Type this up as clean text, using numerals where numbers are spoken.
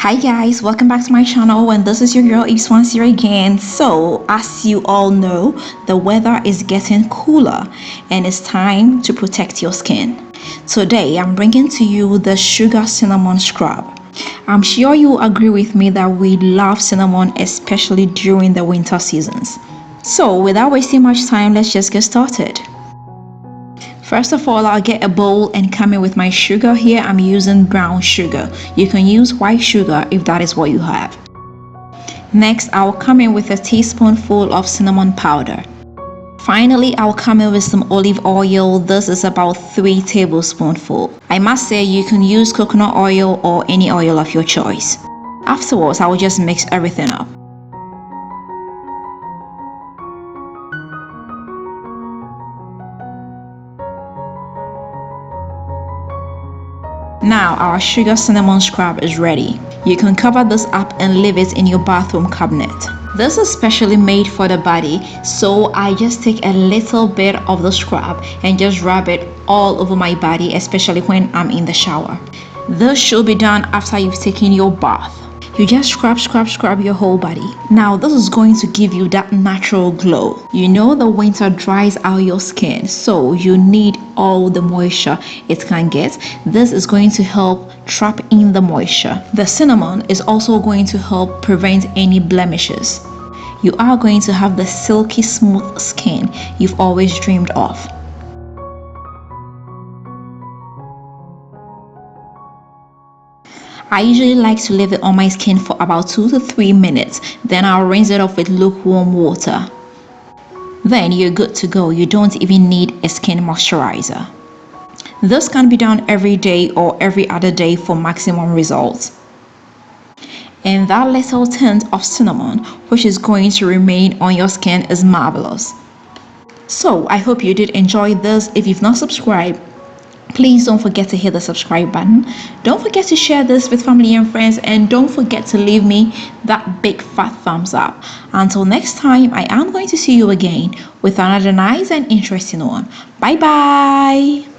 Hi guys, welcome back to my channel, and this is your girl Yves here again. So as you all know, the weather is getting cooler and it's time to protect your skin. Today I'm bringing to you the sugar cinnamon scrub. I'm sure you agree with me that we love cinnamon, especially during the winter seasons. So without wasting much time, let's just get started. First of all, I'll get a bowl and come in with my sugar. Here I'm using brown sugar. You can use white sugar if that is what you have. Next, I'll come in with a teaspoonful of cinnamon powder. Finally, I'll come in with some olive oil. This is about 3 tablespoonfuls. I must say you can use coconut oil or any oil of your choice. Afterwards, I will just mix everything up. Now our sugar cinnamon scrub is ready. You can cover this up and leave it in your bathroom cabinet. This is specially made for the body, so I just take a little bit of the scrub and just rub it all over my body, especially when I'm in the shower. This should be done after you've taken your bath. You just scrub your whole body. Now this is going to give you that natural glow. You know the winter dries out your skin, so you need all the moisture it can get. This is going to help trap in the moisture. The cinnamon is also going to help prevent any blemishes. You are going to have the silky smooth skin you've always dreamed of. I usually like to leave it on my skin for about 2 to 3 minutes. Then I'll rinse it off with lukewarm water. Then you're good to go. You don't even need a skin moisturizer. This can be done every day or every other day for maximum results. And that little tint of cinnamon, which is going to remain on your skin, is marvelous. So I hope you did enjoy this. If you've not subscribed, please don't forget to hit the subscribe button. Don't forget to share this with family and friends, and don't forget to leave me that big fat thumbs up. Until next time, I am going to see you again with another nice and interesting one. Bye bye.